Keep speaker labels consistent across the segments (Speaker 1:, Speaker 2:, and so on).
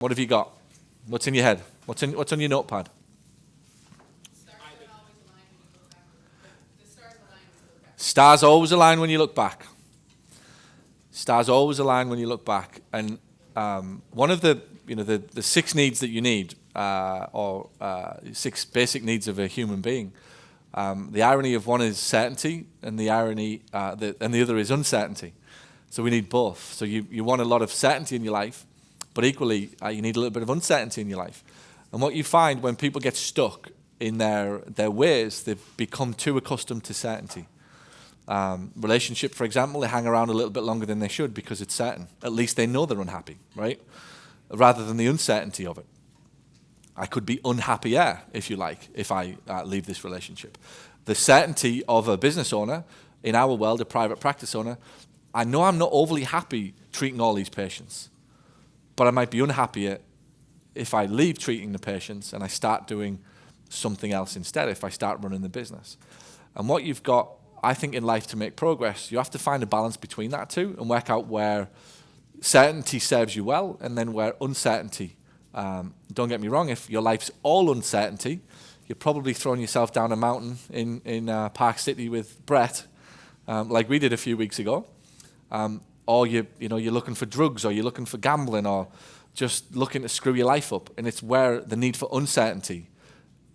Speaker 1: What have you got? What's in your head? What's on your notepad? Stars always align when you look back. Stars always align when you look back. And one of the six needs that you need, or six basic needs of a human being. The irony of one is certainty, and the other is uncertainty. So we need both. So you want a lot of certainty in your life, but equally you need a little bit of uncertainty in your life. And what you find when people get stuck in their ways, they've become too accustomed to certainty. Relationship, for example, they hang around a little bit longer than they should because it's certain. At least they know they're unhappy, right? Rather than the uncertainty of it. I could be unhappier, if you like, if I leave this relationship. The certainty of a business owner, in our world, a private practice owner, I know I'm not overly happy treating all these patients, but I might be unhappier if I leave treating the patients and I start doing something else instead, if I start running the business. And what you've got, I think, in life to make progress, you have to find a balance between that two and work out where certainty serves you well and then where uncertainty. Don't get me wrong, if your life's all uncertainty, you're probably throwing yourself down a mountain in Park City with Brett, like we did a few weeks ago. Or you're looking for drugs, or you're looking for gambling, or just looking to screw your life up. And it's where the need for uncertainty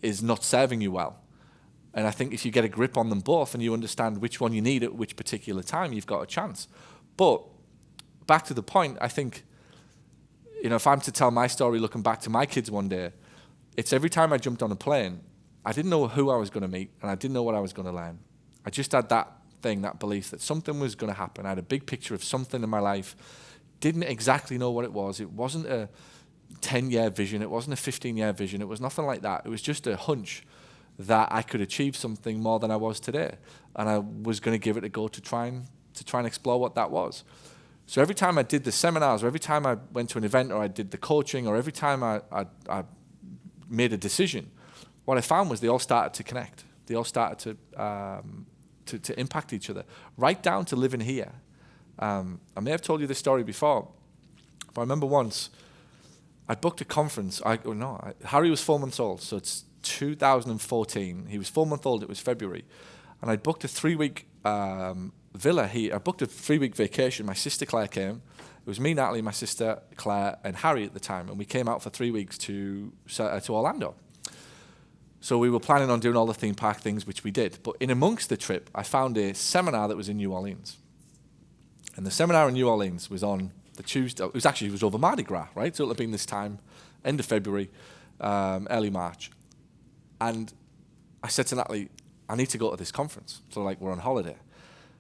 Speaker 1: is not serving you well. And I think if you get a grip on them both and you understand which one you need at which particular time, you've got a chance. But back to the point, I think, if I'm to tell my story looking back to my kids one day, it's every time I jumped on a plane, I didn't know who I was going to meet and I didn't know what I was going to learn. I just had that belief that something was going to happen. I had a big picture of something in my life, didn't exactly know what it was. It wasn't a 10-year vision. It wasn't a 15-year vision. It was nothing like that. It was just a hunch that I could achieve something more than I was today. And I was going to give it a go to try and explore what that was. So every time I did the seminars, or every time I went to an event, or I did the coaching, or every time I made a decision, what I found was they all started to connect. They all started to impact each other, right down to living here. I may have told you this story before, but I remember once I booked a conference. Harry was 4 months old, so it's 2014. He was 4 months old. It was February, and I booked a 3-week villa here. I booked a 3-week vacation. My sister Claire came. It was me, Natalie, my sister Claire, and Harry at the time, and we came out for 3 weeks to Orlando. So we were planning on doing all the theme park things, which we did. But in amongst the trip, I found a seminar that was in New Orleans. And the seminar in New Orleans was on the Tuesday. It was over Mardi Gras, right? So it would have been this time, end of February, early March. And I said to Natalie, I need to go to this conference. So we're on holiday.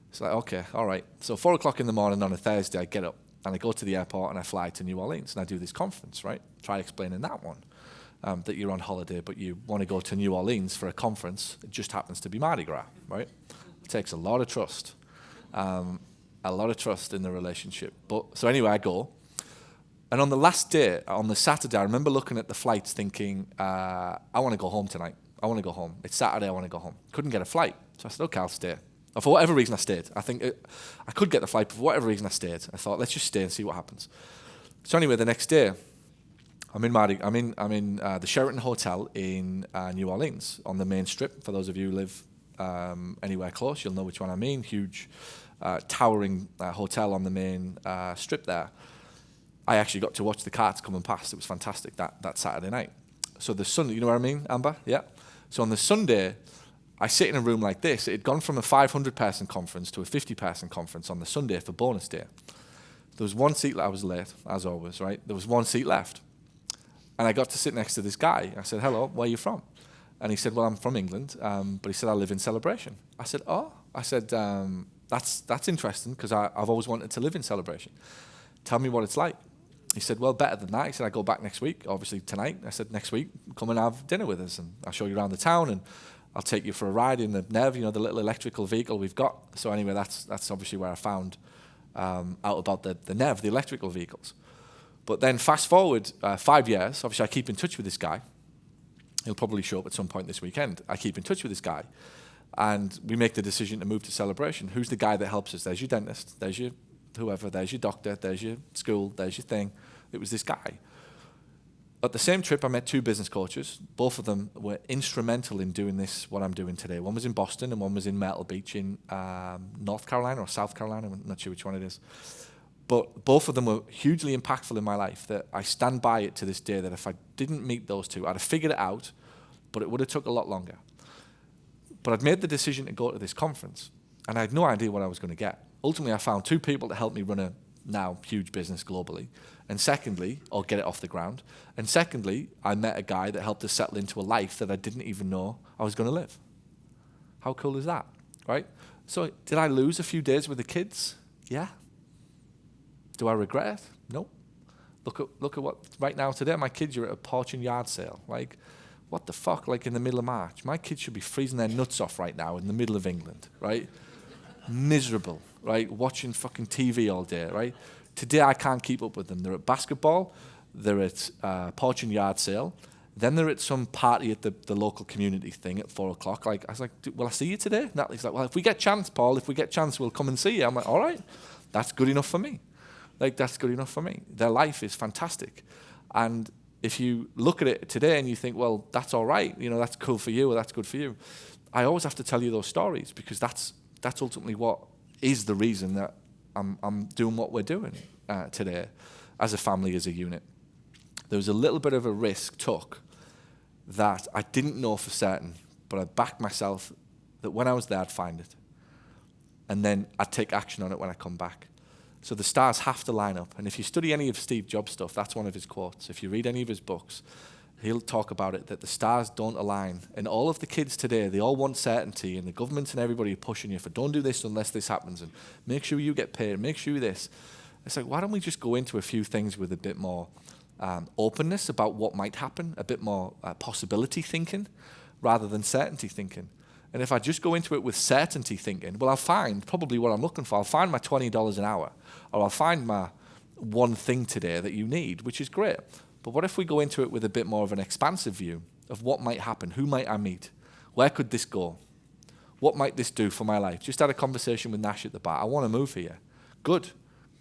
Speaker 1: It's like, okay, all right. So 4 o'clock in the morning on a Thursday, I get up and I go to the airport and I fly to New Orleans and I do this conference, right? Try explaining that one. That you're on holiday, but you want to go to New Orleans for a conference. It just happens to be Mardi Gras, right? It takes a lot of trust. A lot of trust in the relationship. So anyway, I go. And on the last day, on the Saturday, I remember looking at the flights thinking, I want to go home tonight. I want to go home. It's Saturday, I want to go home. Couldn't get a flight. So I said, okay, I'll stay. Or for whatever reason, I stayed. I think I could get the flight, but for whatever reason, I stayed. I thought, let's just stay and see what happens. So anyway, the next day, I'm in the Sheraton Hotel in New Orleans on the main strip. For those of you who live anywhere close, you'll know which one I mean. Huge, towering hotel on the main strip there. I actually got to watch the carts coming past. It was fantastic that Saturday night. So the Sunday, you know what I mean, Amber? Yeah. So on the Sunday, I sit in a room like this. It had gone from a 500-person conference to a 50-person conference on the Sunday for bonus day. There was one seat. I was late, as always, right? There was one seat left. And I got to sit next to this guy. I said, hello, where are you from? And he said, well, I'm from England, but he said, I live in Celebration. I said, oh. I said, that's interesting, because I've always wanted to live in Celebration. Tell me what it's like. He said, well, better than that. He said, I go back next week, obviously tonight. I said, next week, come and have dinner with us, and I'll show you around the town, and I'll take you for a ride in the NEV, the little electrical vehicle we've got. So anyway, that's obviously where I found out about the NEV, the electrical vehicles. But then fast forward 5 years, obviously I keep in touch with this guy. He'll probably show up at some point this weekend. I keep in touch with this guy. And we make the decision to move to Celebration. Who's the guy that helps us? There's your dentist, there's your whoever, there's your doctor, there's your school, there's your thing. It was this guy. At the same trip, I met 2 business coaches. Both of them were instrumental in doing this, what I'm doing today. One was in Boston and one was in Myrtle Beach in North Carolina or South Carolina. I'm not sure which one it is. But both of them were hugely impactful in my life, that I stand by it to this day, that if I didn't meet those 2, I'd have figured it out, but it would have took a lot longer. But I'd made the decision to go to this conference, and I had no idea what I was going to get. Ultimately, I found 2 people to help me run a now huge business globally, and secondly, or get it off the ground, and secondly, I met a guy that helped us settle into a life that I didn't even know I was going to live. How cool is that, right? So did I lose a few days with the kids? Yeah. Do I regret it? No. Look at what, right now today, my kids are at a porch and yard sale. Like, what the fuck, like in the middle of March? My kids should be freezing their nuts off right now in the middle of England, right? Miserable, right? Watching fucking TV all day, right? Today I can't keep up with them. They're at basketball, they're at porch and yard sale, then they're at some party at the local community thing at 4 o'clock. Like, I was like, will I see you today? Natalie's like, well, if we get chance, Paul, we'll come and see you. I'm like, all right, that's good enough for me. Like, that's good enough for me. Their life is fantastic. And if you look at it today and you think, well, that's all right, that's cool for you or that's good for you, I always have to tell you those stories, because that's ultimately what is the reason that I'm doing what we're doing today as a family, as a unit. There was a little bit of a risk took that I didn't know for certain, but I backed myself that when I was there, I'd find it. And then I'd take action on it when I come back. So the stars have to line up. And if you study any of Steve Jobs' stuff, that's one of his quotes. If you read any of his books, he'll talk about it, that the stars don't align. And all of the kids today, they all want certainty, and the governments and everybody are pushing you for don't do this unless this happens, and make sure you get paid, make sure this. It's like, why don't we just go into a few things with a bit more openness about what might happen, a bit more possibility thinking rather than certainty thinking. And if I just go into it with certainty thinking, well, I'll find probably what I'm looking for. I'll find my $20 an hour, or I'll find my one thing today that you need, which is great. But what if we go into it with a bit more of an expansive view of what might happen? Who might I meet? Where could this go? What might this do for my life? Just had a conversation with Nash at the bar. I want to move here. Good.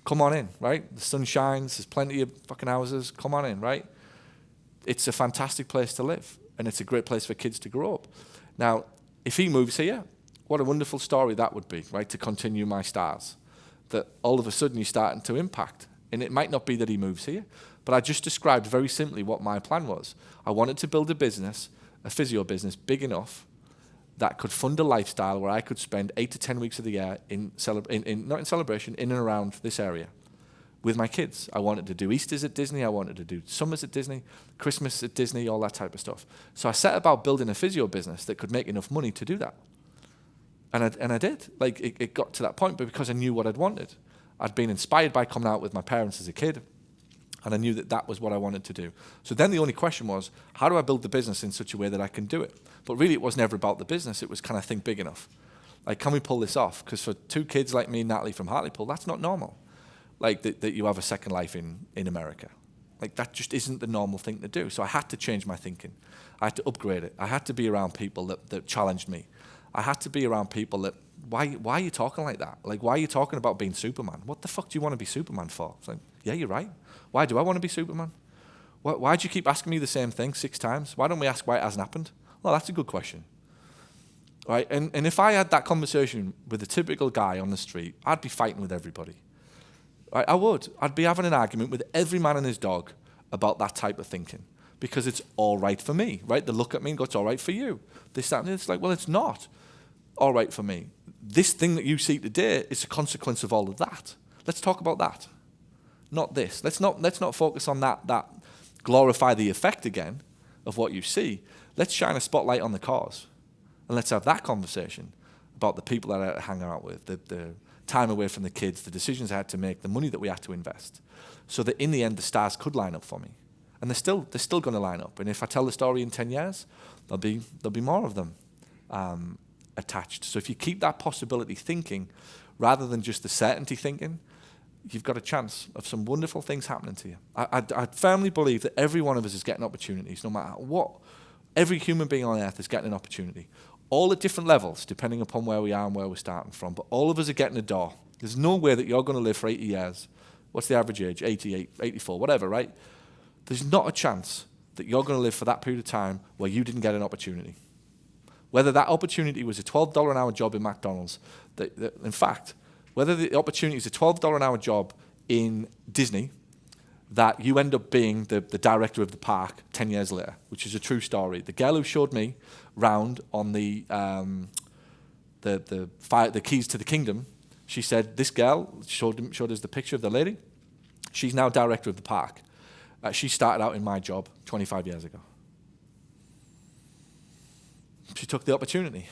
Speaker 1: Come on in, right? The sun shines. There's plenty of fucking houses. Come on in, right? It's a fantastic place to live, and it's a great place for kids to grow up. Now, if he moves here, what a wonderful story that would be, right? To continue my stars. That all of a sudden you're starting to impact. And it might not be that he moves here, but I just described very simply what my plan was. I wanted to build a business, a physio business, big enough that could fund a lifestyle where I could spend 8 to 10 weeks of the year not in celebration, in and around this area with my kids. I wanted to do Easters at Disney. I wanted to do summers at Disney, Christmas at Disney, all that type of stuff. So I set about building a physio business that could make enough money to do that. And I did. Like, it got to that point, but because I knew what I'd wanted. I'd been inspired by coming out with my parents as a kid, and I knew that that was what I wanted to do. So then the only question was, how do I build the business in such a way that I can do it? But really, it was never about the business. It was, can I think big enough? Like, can we pull this off? Because for 2 kids like me and Natalie from Hartlepool, that's not normal. Like, that you have a second life in America. Like, that just isn't the normal thing to do. So I had to change my thinking. I had to upgrade it. I had to be around people that challenged me. I had to be around people that, why are you talking like that? Like, why are you talking about being Superman? What the fuck do you want to be Superman for? It's like, yeah, you're right. Why do I want to be Superman? Why do you keep asking me the same thing 6 times? Why don't we ask why it hasn't happened? Well, that's a good question. Right? And if I had that conversation with a typical guy on the street, I'd be fighting with everybody. Right? I would. I'd be having an argument with every man and his dog about that type of thinking, because it's all right for me, right? They look at me and go, it's all right for you. This, that, and it's like, well, it's not all right for me. This thing that you see today is a consequence of all of that. Let's talk about that, not this. Let's not focus on that glorify the effect again of what you see. Let's shine a spotlight on the cause, and let's have that conversation about the people that I hang out with, the time away from the kids, the decisions I had to make, the money that we had to invest, so that in the end the stars could line up for me. And they're still going to line up. And if I tell the story in 10 years, there'll be more of them attached. So if you keep that possibility thinking rather than just the certainty thinking, you've got a chance of some wonderful things happening to you. I firmly believe that every one of us is getting opportunities, no matter what. Every human being on earth is getting an opportunity. All at different levels, depending upon where we are and where we're starting from. But all of us are getting a door. There's no way that you're going to live for 80 years. What's the average age? 88, 84, whatever, right? There's not a chance that you're going to live for that period of time where you didn't get an opportunity. Whether that opportunity was a $12 an hour job in McDonald's, in fact, whether the opportunity is a $12 an hour job in Disney, that you end up being the director of the park 10 years later, which is a true story. The girl who showed me round on the keys to the kingdom, she said, this girl showed us the picture of the lady. She's now director of the park. She started out in my job 25 years ago. She took the opportunity,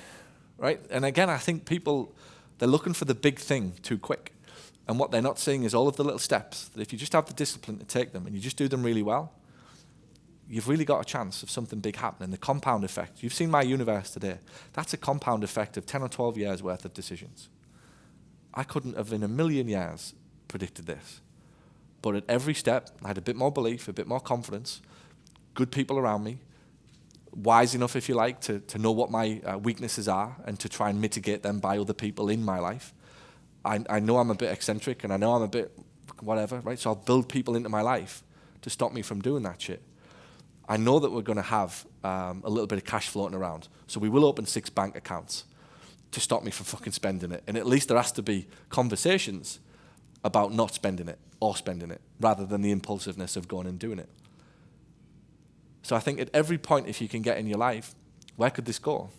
Speaker 1: right? And again, I think people, they're looking for the big thing too quick. And what they're not seeing is all of the little steps, that if you just have the discipline to take them and you just do them really well, you've really got a chance of something big happening. The compound effect. You've seen my universe today. That's a compound effect of 10 or 12 years worth of decisions. I couldn't have in a million years predicted this. But at every step, I had a bit more belief, a bit more confidence, good people around me, wise enough, if you like, to know what my weaknesses are and to try and mitigate them by other people in my life. I know I'm a bit eccentric and I know I'm a bit whatever, right? So I'll build people into my life to stop me from doing that shit. I know that we're going to have a little bit of cash floating around. So we will open 6 bank accounts to stop me from fucking spending it. And at least there has to be conversations about not spending it or spending it rather than the impulsiveness of going and doing it. So I think at every point, if you can get in your life, where could this go?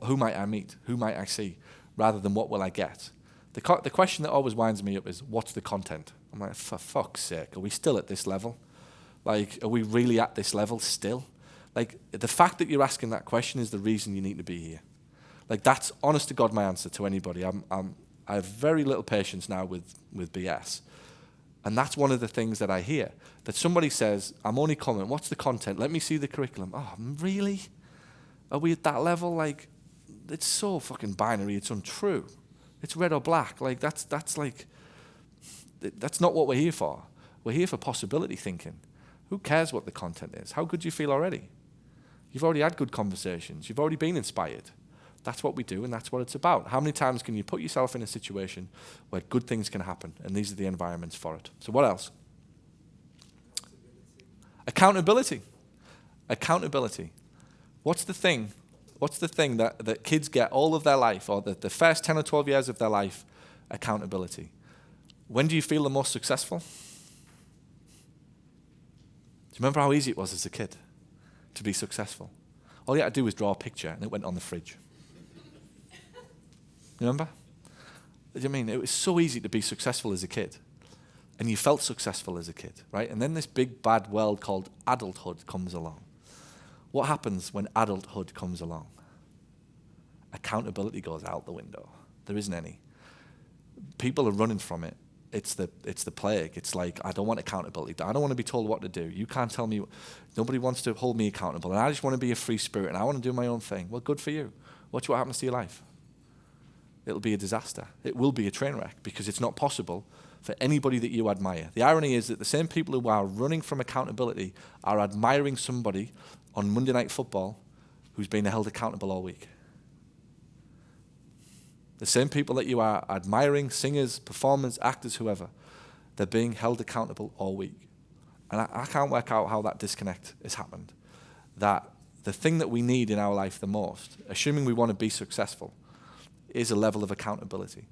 Speaker 1: Who might I meet? Who might I see? Rather than what will I get? The question that always winds me up is, what's the content? I'm like, for fuck's sake, are we still at this level? Like, are we really at this level still? Like, the fact that you're asking that question is the reason you need to be here. Like, that's honest to God my answer to anybody. I have very little patience now with BS. And that's one of the things that I hear. That somebody says, I'm only coming, what's the content? Let me see the curriculum. Oh, really? Are we at that level? Like, it's so fucking binary, it's untrue. It's red or black. Like, that's not what we're here for. We're here for possibility thinking. Who cares what the content is? How good do you feel already? You've already had good conversations. You've already been inspired. That's what we do, and that's what it's about. How many times can you put yourself in a situation where good things can happen? And these are the environments for it. So what else? Accountability. Accountability. What's the thing that kids get all of their life, or the first 10 or 12 years of their life? Accountability. When do you feel the most successful? Do you remember how easy it was as a kid to be successful? All you had to do was draw a picture and it went on the fridge. Remember? I mean, it was so easy to be successful as a kid. And you felt successful as a kid, right? And then this big bad world called adulthood comes along. What happens when adulthood comes along? Accountability goes out the window. There isn't any. People are running from it. It's the plague. It's like, I don't want accountability. I don't want to be told what to do. You can't tell me. Nobody wants to hold me accountable. And I just want to be a free spirit and I want to do my own thing. Well, good for you. Watch what happens to your life. It'll be a disaster. It will be a train wreck because it's not possible for anybody that you admire. The irony is that the same people who are running from accountability are admiring somebody on Monday Night Football who's been held accountable all week. The same people that you are admiring, singers, performers, actors, whoever, they're being held accountable all week. And I can't work out how that disconnect has happened. That the thing that we need in our life the most, assuming we want to be successful, is a level of accountability.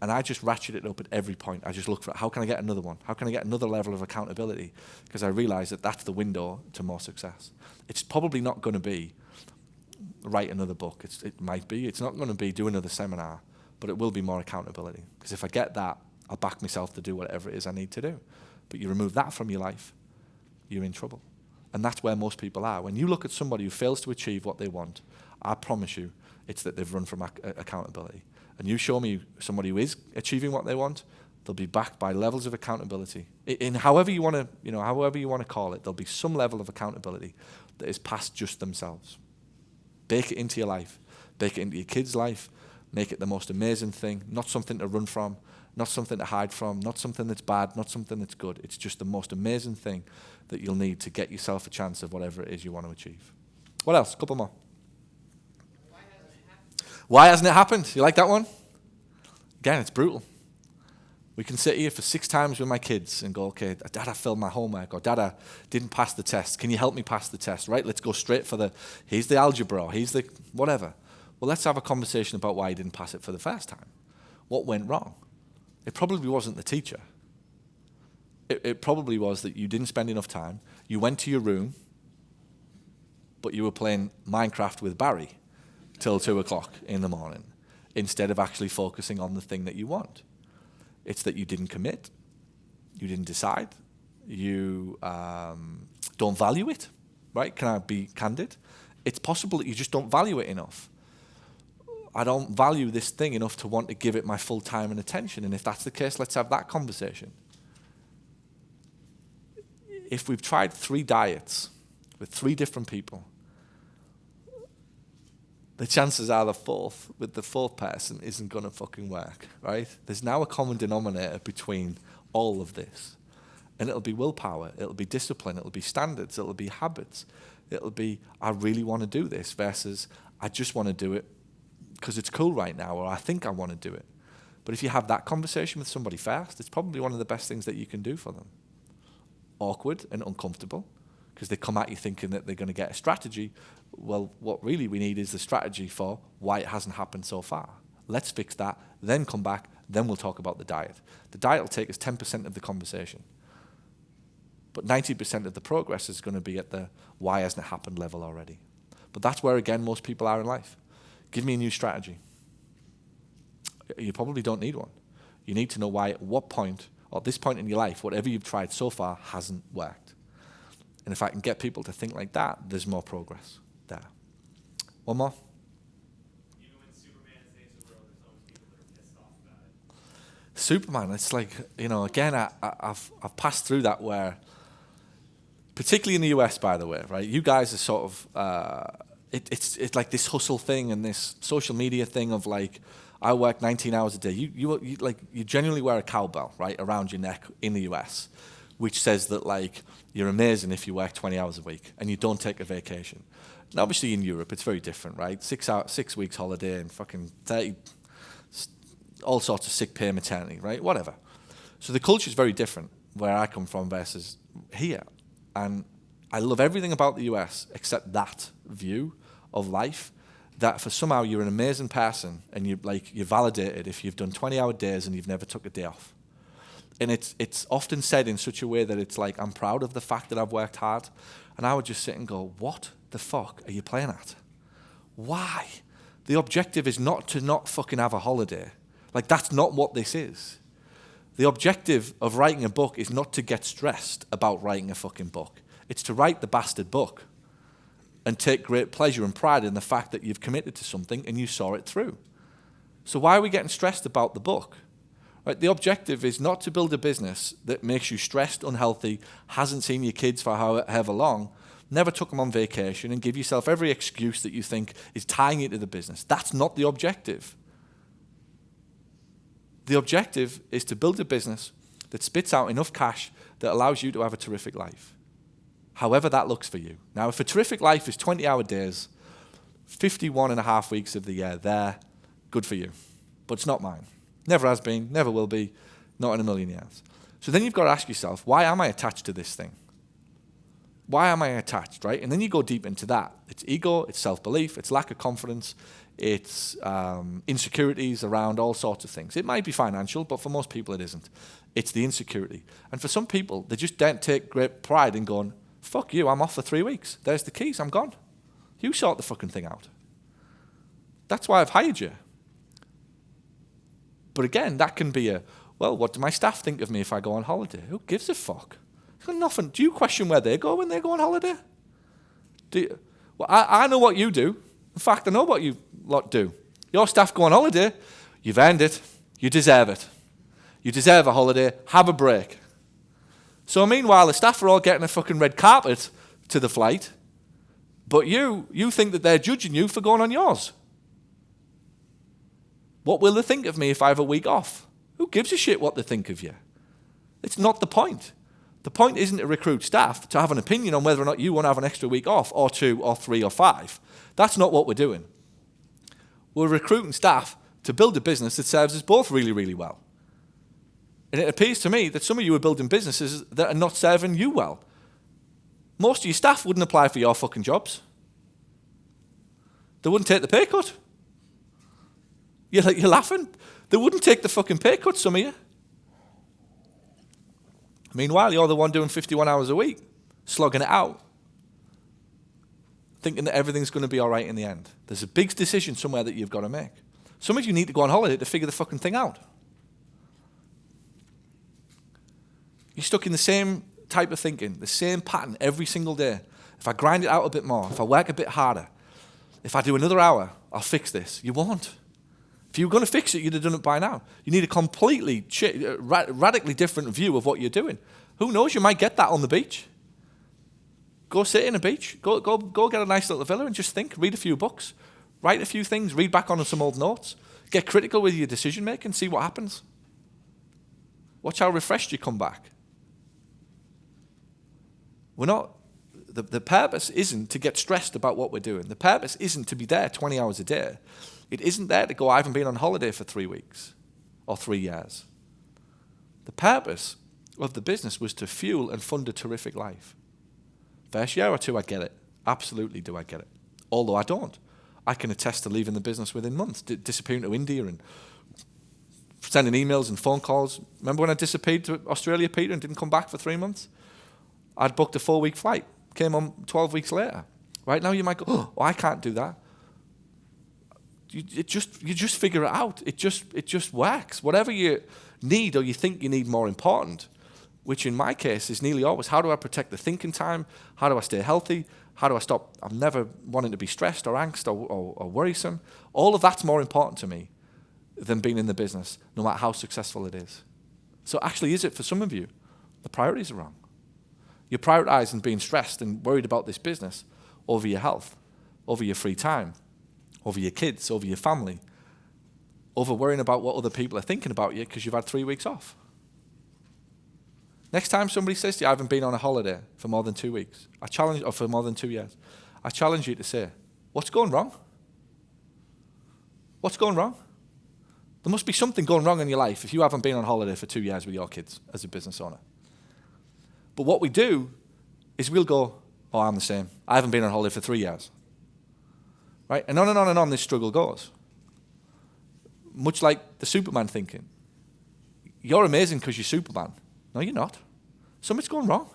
Speaker 1: And I just ratchet it up at every point. I just look for, how can I get another one? How can I get another level of accountability? Because I realize that that's the window to more success. It's probably not going to be write another book. It might be. It's not going to be do another seminar. But it will be more accountability. Because if I get that, I'll back myself to do whatever it is I need to do. But you remove that from your life, you're in trouble. And that's where most people are. When you look at somebody who fails to achieve what they want, I promise you, it's that they've run from accountability. And you show me somebody who is achieving what they want, they'll be backed by levels of accountability. In however you want to call it, there'll be some level of accountability that is past just themselves. Bake it into your life. Bake it into your kids' life. Make it the most amazing thing, not something to run from, not something to hide from, not something that's bad, not something that's good. It's just the most amazing thing that you'll need to get yourself a chance of whatever it is you want to achieve. What else? A couple more. Why hasn't it happened? You like that one? Again, it's brutal. We can sit here for 6 times with my kids and go, okay, Dad, I failed my homework, or Dad, I didn't pass the test. Can you help me pass the test? Right, let's go straight for here's the algebra, or here's the whatever. Well, let's have a conversation about why you didn't pass it for the first time. What went wrong? It probably wasn't the teacher. It probably was that you didn't spend enough time. You went to your room, but you were playing Minecraft with Barry till 2 o'clock in the morning instead of actually focusing on the thing that you want. It's that you didn't commit, you didn't decide, you don't value it, right? Can I be candid? It's possible that you just don't value it enough. I don't value this thing enough to want to give it my full time and attention, and if that's the case, let's have that conversation. If we've tried 3 diets with 3 different people, the chances are with the fourth person isn't going to fucking work, right? There's now a common denominator between all of this. And it'll be willpower, it'll be discipline, it'll be standards, it'll be habits. It'll be, I really want to do this versus I just want to do it because it's cool right now, or I think I want to do it. But if you have that conversation with somebody first, it's probably one of the best things that you can do for them. Awkward and uncomfortable, because they come at you thinking that they're going to get a strategy. Well, what really we need is the strategy for why it hasn't happened so far. Let's fix that, then come back, then we'll talk about the diet. The diet will take us 10% of the conversation. But 90% of the progress is going to be at the why hasn't it happened level already. But that's where, again, most people are in life. Give me a new strategy. You probably don't need one. You need to know why at what point, or at this point in your life, whatever you've tried so far hasn't worked. And if I can get people to think like that, there's more progress there. One more?
Speaker 2: Even when Superman saves the world, there's always people that are pissed off about it.
Speaker 1: Superman, it's like, again, I've passed through that where, particularly in the US, by the way, right? You guys are sort of, it's like this hustle thing and this social media thing of like, I work 19 hours a day. You genuinely wear a cowbell, right, around your neck in the US, which says that like you're amazing if you work 20 hours a week and you don't take a vacation. And obviously in Europe it's very different, right? 6 weeks holiday and fucking 30, all sorts of sick pay, maternity, right? Whatever. So the culture is very different where I come from versus here. And I love everything about the US except that view of life, that for somehow you're an amazing person and you're validated if you've done 20-hour days and you've never took a day off. And it's often said in such a way that it's like, I'm proud of the fact that I've worked hard. And I would just sit and go, what the fuck are you playing at? Why? The objective is not to not fucking have a holiday. Like, that's not what this is. The objective of writing a book is not to get stressed about writing a fucking book. It's to write the bastard book and take great pleasure and pride in the fact that you've committed to something and you saw it through. So why are we getting stressed about the book? Right, the objective is not to build a business that makes you stressed, unhealthy, hasn't seen your kids for however long, never took them on vacation, and give yourself every excuse that you think is tying you to the business. That's not the objective. The objective is to build a business that spits out enough cash that allows you to have a terrific life, however that looks for you. Now, if a terrific life is 20-hour days, 51 and a half weeks of the year, there, good for you. But it's not mine. Never has been, never will be, not in a million years. So then you've got to ask yourself, why am I attached to this thing? Why am I attached, right? And then you go deep into that. It's ego, it's self-belief, it's lack of confidence, it's insecurities around all sorts of things. It might be financial, but for most people it isn't. It's the insecurity. And for some people, they just don't take great pride in going, fuck you, I'm off for 3 weeks. There's the keys, I'm gone. You sort the fucking thing out. That's why I've hired you. But again, that can be well, what do my staff think of me if I go on holiday? Who gives a fuck? It's got nothing. Do you question where they go when they go on holiday? Well, I know what you do. In fact, I know what you lot do. Your staff go on holiday. You've earned it. You deserve it. You deserve a holiday. Have a break. So meanwhile, the staff are all getting a fucking red carpet to the flight, but you think that they're judging you for going on yours. What will they think of me if I have a week off? Who gives a shit what they think of you? It's not the point. The point isn't to recruit staff to have an opinion on whether or not you want to have an extra week off, or 2, or 3, or 5. That's not what we're doing. We're recruiting staff to build a business that serves us both really, really well. And it appears to me that some of you are building businesses that are not serving you well. Most of your staff wouldn't apply for your fucking jobs. They wouldn't take the pay cut. You're laughing. They wouldn't take the fucking pay cut, some of you. Meanwhile, you're the one doing 51 hours a week, slogging it out, thinking that everything's going to be all right in the end. There's a big decision somewhere that you've got to make. Some of you need to go on holiday to figure the fucking thing out. You're stuck in the same type of thinking, the same pattern every single day. If I grind it out a bit more, if I work a bit harder, if I do another hour, I'll fix this. You won't. If you were going to fix it, you'd have done it by now. You need a completely, radically different view of what you're doing. Who knows, you might get that on the beach. Go sit in a beach. Go get a nice little villa and just think. Read a few books. Write a few things. Read back on some old notes. Get critical with your decision making. See what happens. Watch how refreshed you come back. We're not. The purpose isn't to get stressed about what we're doing. The purpose isn't to be there 20 hours a day. It isn't there to go, I haven't been on holiday for 3 weeks or 3 years. The purpose of the business was to fuel and fund a terrific life. First year or two, I get it. Absolutely do I get it. Although I don't. I can attest to leaving the business within months, disappearing to India and sending emails and phone calls. Remember when I disappeared to Australia, Peter, and didn't come back for 3 months? I'd booked a 4-week flight, came on 12 weeks later. Right now you might go, oh, I can't do that. You just figure it out. It just works. Whatever you need or you think you need more important, which in my case is nearly always, how do I protect the thinking time? How do I stay healthy? How do I stop? I'm never wanting to be stressed or angst or worrisome. All of that's more important to me than being in the business, no matter how successful it is. So actually, is it for some of you? The priorities are wrong. You're prioritizing being stressed and worried about this business over your health, over your free time, over your kids, over your family, over worrying about what other people are thinking about you because you've had 3 weeks off. Next time somebody says to you, I haven't been on a holiday for more than 2 weeks, or for more than 2 years, I challenge you to say, what's going wrong? What's going wrong? There must be something going wrong in your life if you haven't been on holiday for 2 years with your kids as a business owner. But what we do is we'll go, oh, I'm the same. I haven't been on holiday for 3 years. Right? And on and on and on this struggle goes. Much like the Superman thinking. You're amazing because you're Superman. No, you're not. Something's going wrong.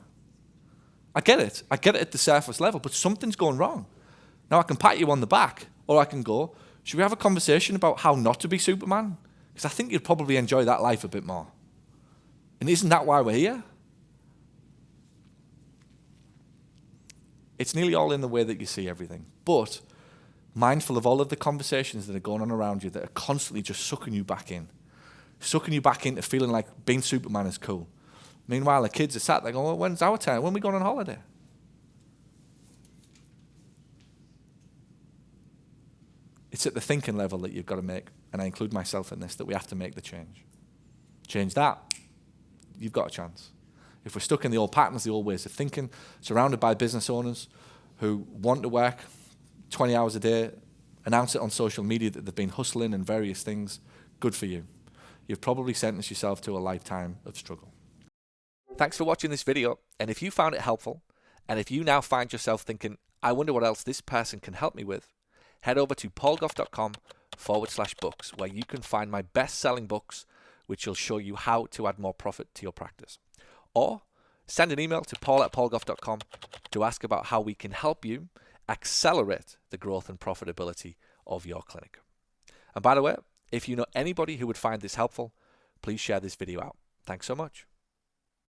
Speaker 1: I get it. I get it at the surface level, but something's going wrong. Now, I can pat you on the back, or I can go, should we have a conversation about how not to be Superman? Because I think you'd probably enjoy that life a bit more. And isn't that why we're here? It's nearly all in the way that you see everything. But mindful of all of the conversations that are going on around you that are constantly just sucking you back into feeling like being Superman is cool. Meanwhile, the kids are sat there going, well, when's our turn? When are we going on holiday? It's at the thinking level that you've got to make, and I include myself in this, that we have to make the change. Change that, you've got a chance. If we're stuck in the old patterns, the old ways of thinking, surrounded by business owners who want to work 20 hours a day, announce it on social media that they've been hustling and various things, good for you. You've probably sentenced yourself to a lifetime of struggle. Thanks for watching this video, and if you found it helpful, and if you now find yourself thinking, I wonder what else this person can help me with, head over to paulgough.com/books, where you can find my best-selling books, which will show you how to add more profit to your practice. Or send an email to paul@paulgough.com to ask about how we can help you accelerate the growth and profitability of your clinic. And by the way, if you know anybody who would find this helpful, please share this video out. Thanks so much.